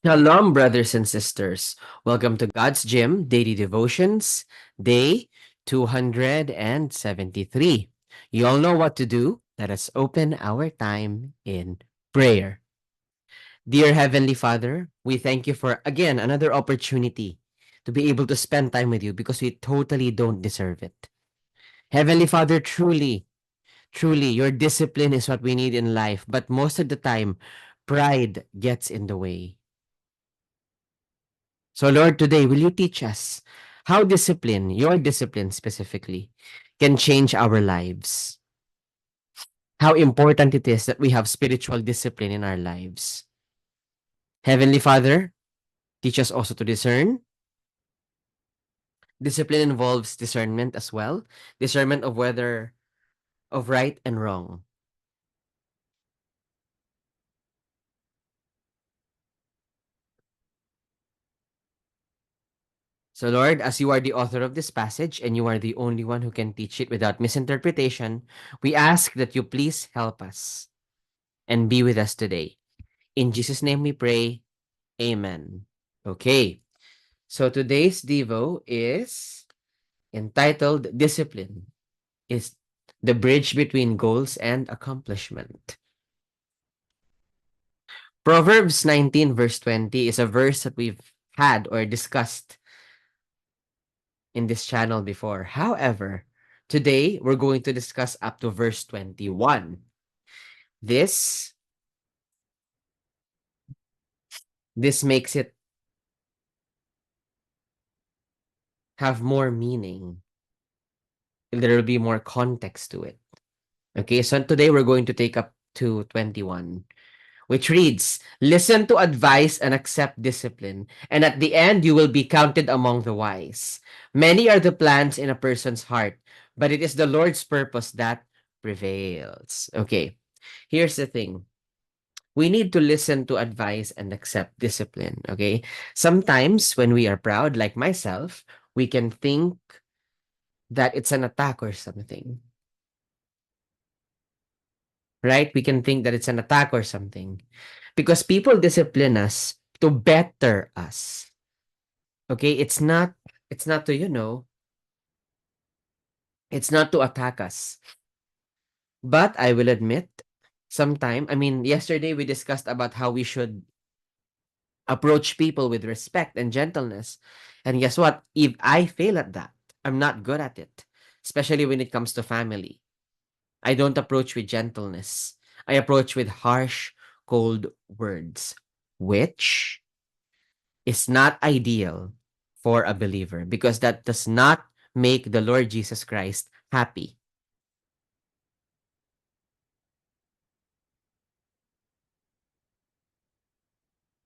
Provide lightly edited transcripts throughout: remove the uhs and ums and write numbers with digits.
Shalom, brothers and sisters. Welcome to God's Gym Daily Devotions, day 273. You all know what to do. Let us open our time in prayer. Dear Heavenly Father, we thank you for again another opportunity to be able to spend time with you because we totally don't deserve it. Heavenly Father, truly, your discipline is what we need in life, but most of the time, pride gets in the way. So, Lord, today, will you teach us how discipline, your discipline specifically, can change our lives? How important it is that we have spiritual discipline in our lives. Heavenly Father, teach us also to discern. Discipline involves discernment as well, discernment of whether of right and wrong. So, Lord, as you are the author of this passage and you are the only one who can teach it without misinterpretation, we ask that you please help us and be with us today. In Jesus' name we pray. Amen. Okay. So today's Devo is entitled Discipline is the bridge between goals and accomplishment. Proverbs 19 verse 20 is a verse that we've had or discussed in this channel before. However, today we're going to discuss up to verse 21. This this makes it have more meaning. There will be more context to it. Okay, so today we're going to take up to 21, which reads, listen to advice and accept discipline, and at the end you will be counted among the wise. Many are the plans in a person's heart, but it is the Lord's purpose that prevails. Okay, here's the thing. We need to listen to advice and accept discipline. Okay, sometimes when we are proud, like myself, we can think that it's an attack or something, right? We can think that it's an attack or something because people discipline us to better us. Okay, it's not to it's not to attack us. But I will admit, yesterday we discussed about how we should approach people with respect and gentleness. And guess what? If I fail at that, I'm not good at it, especially when it comes to family. I don't approach with gentleness. I approach with harsh, cold words, which is not ideal for a believer because that does not make the Lord Jesus Christ happy.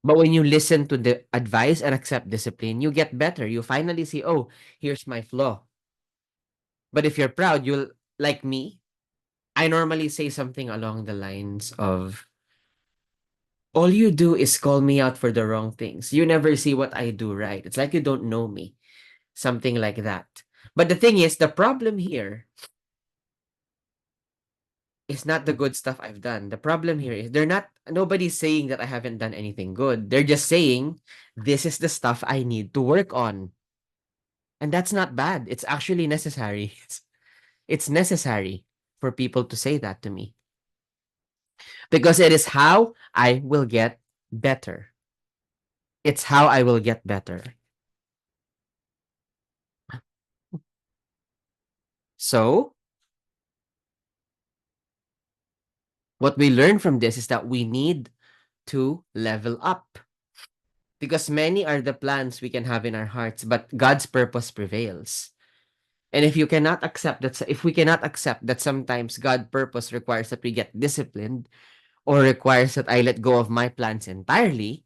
But when you listen to the advice and accept discipline, you get better. You finally see, oh, here's my flaw. But if you're proud, you'll, like me, I normally say something along the lines of, all you do is call me out for the wrong things. You never see what I do right. It's like you don't know me. Something like that. But the thing is, the problem here is not the good stuff I've done. The problem here is nobody's saying that I haven't done anything good. They're just saying this is the stuff I need to work on. And that's not bad. It's actually necessary. It's necessary for people to say that to me because it is how I will get better. It's how I will get better. So, what we learn from this is that we need to level up because many are the plans we can have in our hearts, but God's purpose prevails. And if we cannot accept that sometimes God's purpose requires that we get disciplined or requires that I let go of my plans entirely,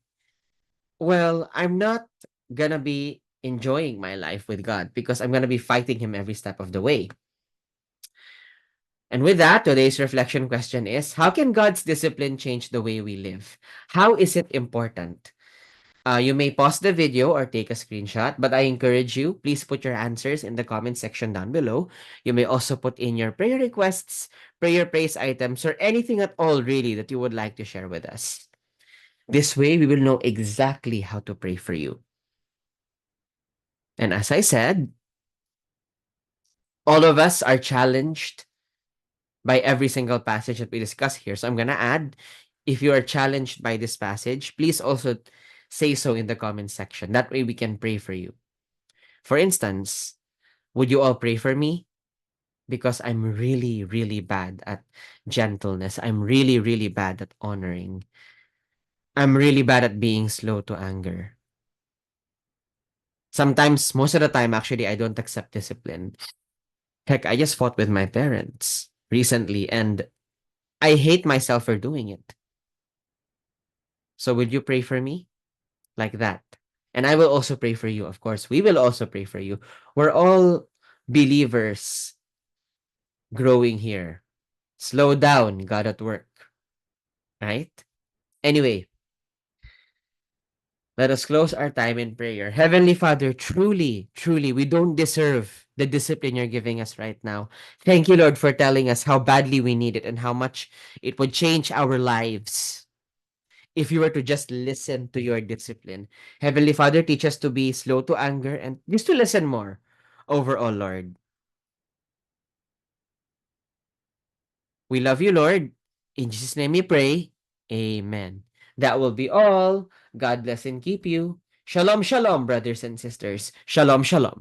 well, I'm not gonna be enjoying my life with God because I'm gonna be fighting Him every step of the way. And with that, today's reflection question is, how can God's discipline change the way we live? How is it important? You may pause the video or take a screenshot, but I encourage you, please put your answers in the comment section down below. You may also put in your prayer requests, prayer praise items, or anything at all really that you would like to share with us. This way, we will know exactly how to pray for you. And as I said, all of us are challenged by every single passage that we discuss here. So I'm going to add, if you are challenged by this passage, please also say so in the comment section. That way we can pray for you. For instance, would you all pray for me? Because I'm really, really bad at gentleness. I'm really, really bad at honoring. I'm really bad at being slow to anger. Sometimes, most of the time, actually, I don't accept discipline. Heck, I just fought with my parents recently and I hate myself for doing it. So, would you pray for me like that? And I will also pray for you, of course. We will also pray for you. We're all believers growing here. Slow down, God at work, right? Anyway, let us close our time in prayer. Heavenly Father, truly, truly, we don't deserve the discipline you're giving us right now. Thank you, Lord, for telling us how badly we need it and how much it would change our lives if you were to just listen to your discipline. Heavenly Father, teach us to be slow to anger and just to listen more overall, Lord. We love you, Lord. In Jesus' name we pray. Amen. That will be all. God bless and keep you. Shalom, shalom, brothers and sisters. Shalom, shalom.